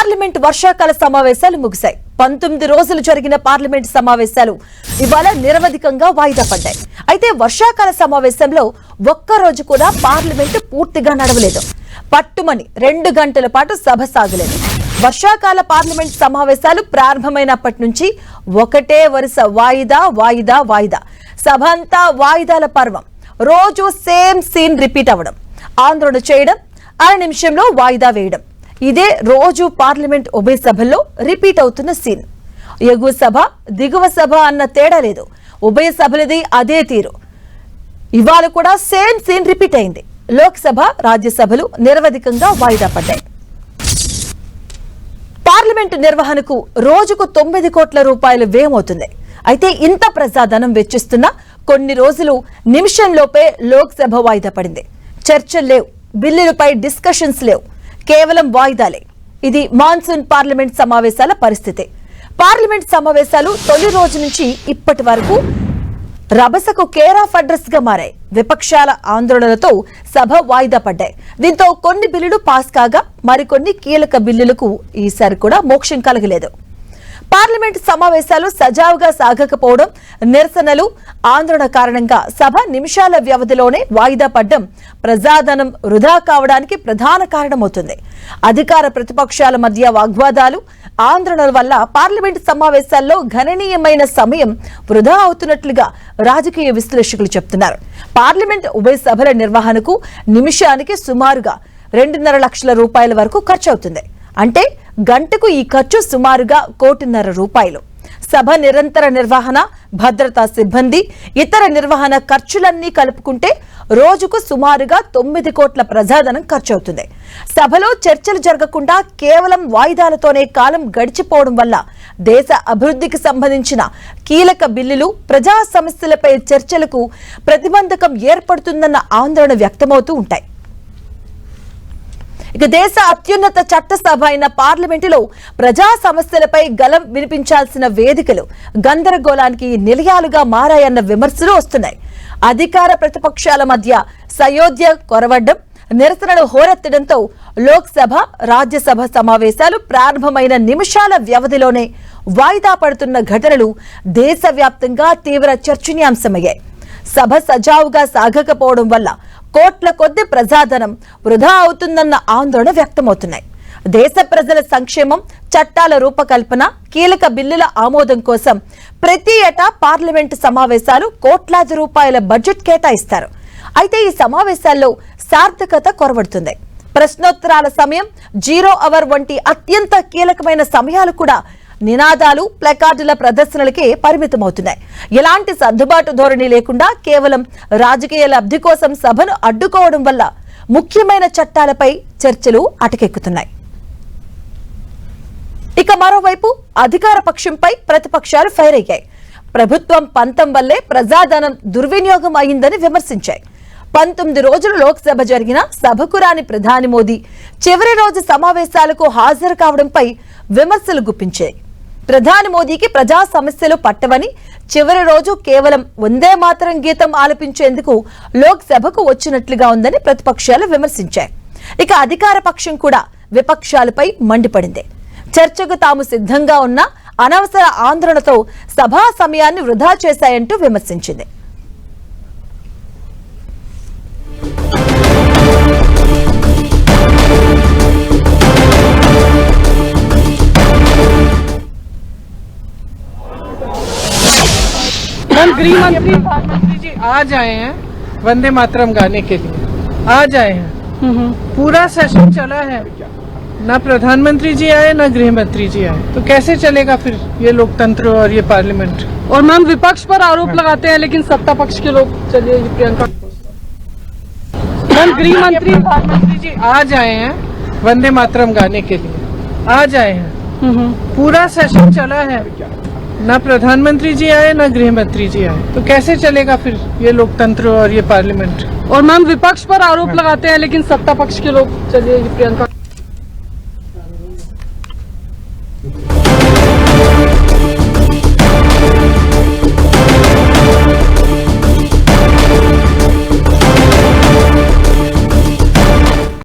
Parliament వర్షాకాల సమావేశాలు ముగిశాయి. 19 రోజులు జరిగిన పార్లమెంట్ సమావేశాలు ఇవాళ నిరవధికంగా వాయిదా పడ్డాయి. అయితే వర్షాకాల సమావేశంలో ఒక్కరోజు కూడా పార్లమెంట్ పూర్తిగా నడవలేదు. పట్టుమని 2 గంటల పాటు సభ సాగలేదు. వర్షాకాల పార్లమెంట్ సమావేశాలు ప్రారంభమైనప్పటి నుంచి ఒకటే వరుస వాయిదా వాయిదా వాయిదా. సభ అంతా వాయిదాల పర్వం. రోజు సేమ్ సీన్ రిపీట్ అవ్వడం, ఆందోళన చేయడం, అర నిమిషంలో వాయిదా వేయడం. ఇదే రోజు పార్లమెంట్ ఉభయ సభల్లో రిపీట్ అవుతున్న సీన్. ఎగువ సభ దిగువ సభ అన్న తేడా లేదు. ఉభయ సభలది అదే తీరు. ఇవాళ కూడా సేమ్ సీన్ రిపీట్ అయింది. లోక్సభ, రాజ్యసభలు నిరవధికంగా వాయిదా పడ్డాయి. పార్లమెంటు నిర్వహణకు రోజుకు 9 కోట్ల రూపాయలు వ్యయమవుతుంది. అయితే ఇంత ప్రజాధనం వెచ్చిస్తున్న కొన్ని రోజులు నిమిషంలోపే లోక్సభ వాయిదా పడింది. చర్చలు లేవు, బిల్లులపై డిస్కషన్స్ లేవు, కేవలం వాయిదాలే. ఇది మాన్సూన్ పార్లమెంట్ సమావేశాల పరిస్థితి. పార్లమెంట్ సమావేశాలు తొలి రోజు నుంచి ఇప్పటి వరకు రభసకు కేర్ ఆఫ్ అడ్రస్ గా మారాయి. విపక్షాల ఆందోళనలతో సభ వాయిదా పడ్డాయి. దీంతో కొన్ని బిల్లులు పాస్ కాగా మరికొన్ని కీలక బిల్లులకు ఈసారి కూడా మోక్షం కలగలేదు. పార్లమెంట్ సమావేశాలు సజావుగా సాగకపోవడం, నిరసనలు, ఆందోళన కారణంగా సభ నిమిషాల వ్యవధిలోనే వాయిదా పడ్డం ప్రజాధనం వృధా కావడానికి ప్రధాన కారణమవుతుంది. అధికార ప్రతిపక్షాల మధ్య వాగ్వాదాలు, ఆందోళనల వల్ల పార్లమెంట్ సమావేశాల్లో గణనీయమైన సమయం వృధా అవుతున్నట్లుగా రాజకీయ విశ్లేషకులు చెబుతున్నారు. పార్లమెంట్ ఉభయ సభల నిర్వహణకు నిమిషానికి సుమారుగా 2.5 లక్షల రూపాయల వరకు ఖర్చు అవుతుంది. అంటే గంటకు ఈ ఖర్చు సుమారుగా 1.5 కోటి రూపాయలు. సభ నిరంతర నిర్వహణ, భద్రతా సిబ్బంది, ఇతర నిర్వహణ ఖర్చులన్నీ కలుపుకుంటే రోజుకు సుమారుగా 9 కోట్ల ప్రజాధనం ఖర్చవుతుంది. సభలో చర్చలు జరగకుండా కేవలం వాయిదాలతోనే కాలం గడిచిపోవడం వల్ల దేశ అభివృద్ధికి సంబంధించిన కీలక బిల్లులు, ప్రజా సమస్యలపై చర్చలకు ప్రతిబంధకం ఏర్పడుతుందన్న ఆందోళన వ్యక్తమవుతూ ఉంటాయి. ఇక దేశ అత్యున్నత చట్టసభ అయిన పార్లమెంటులో ప్రజా సమస్యలపై గలం వినిపించాల్సిన వేదికలు గందరగోళానికి నిలయాలుగా మారాయన్న విమర్శలు వస్తున్నాయి. అధికార ప్రతిపక్షాల మధ్య సయోధ్య కొరవడ్డం, నిరసనలు హోరెత్తడంతో లోక్సభ, రాజ్యసభ సమావేశాలు ప్రారంభమైన నిమిషాల వ్యవధిలోనే వాయిదా పడుతున్న ఘటనలు దేశవ్యాప్తంగా తీవ్ర చర్చనీయాంశమయ్యాయి. సభ సజావుగా సాగకపోవడం వల్ల కోట్ల కొద్ది ప్రజాధనం వృధా అవుతుందన్న ఆందోళన వ్యక్తమవుతున్నాయి. దేశ ప్రజల సంక్షేమం, చట్టాల రూపకల్పన, కీలక బిల్లుల ఆమోదం కోసం ప్రతి ఏటా పార్లమెంటు సమావేశాలు కోట్లాది రూపాయల బడ్జెట్ కేటాయిస్తారు. అయితే ఈ సమావేశాల్లో సార్థకత కొరవడుతుంది. ప్రశ్నోత్తరాల సమయం, 0 అవర్ వంటి అత్యంత కీలకమైన సమయాలు కూడా నినాదాలు, ప్లకార్డుల ప్రదర్శనలకే పరిమితమవుతున్నాయి. ఎలాంటి సర్దుబాటు ధోరణి లేకుండా కేవలం రాజకీయ లబ్ధి కోసం సభను అడ్డుకోవడం వల్ల ముఖ్యమైన చట్టాలపై చర్చలు అటకెక్కుతున్నాయి. ఇక మరోవైపు అధికార పక్షంపై ప్రతిపక్షాలు ఫైర్ అయ్యాయి. ప్రభుత్వం పంతం వల్లే ప్రజాధనం దుర్వినియోగం అయిందని విమర్శించాయి. 19 రోజులు లోక్సభ జరిగిన సభకు రాని ప్రధాని మోదీ చివరి రోజు సమావేశాలకు హాజరు కావడంపై విమర్శలు గుప్పించాయి. ప్రధాని మోదీకి ప్రజా సమస్యలు పట్టవని, చివరి రోజు కేవలం వందే మాతరం గీతం ఆలపించేందుకు లోక్సభకు వచ్చినట్లుగా ఉందని ప్రతిపక్షాలు విమర్శించాయి. ఇక అధికార పక్షం కూడా విపక్షాలపై మండిపడింది. చర్చకు తాము సిద్ధంగా ఉన్న అనవసర ఆందోళనతో సభా సమయాన్ని వృధా చేశాయంటూ విమర్శించింది. गृह मंत्री प्रधानमंत्री जी आज आए हैं वंदे मातरम गाने के लिए, आज आए हैं। पूरा सेशन चला है, ना प्रधानमंत्री जी आए ना गृह मंत्री जी आए, तो कैसे चलेगा फिर ये लोकतंत्र और ये पार्लियामेंट। और मैम विपक्ष पर आरोप लगाते हैं लेकिन सत्ता पक्ष के लोग, चलिए प्रियंका। गृह मंत्री प्रधानमंत्री जी आज आए हैं वंदे मातरम गाने के लिए, आज आए हैं। पूरा सेशन चला है, ना प्रधानमंत्री जी आए ना गृह मंत्री जी आए, तो कैसे चलेगा फिर ये लोकतंत्र और ये पार्लियामेंट। और मैम विपक्ष पर आरोप लगाते हैं लेकिन सत्ता पक्ष के लोग, चलिए प्रियंका।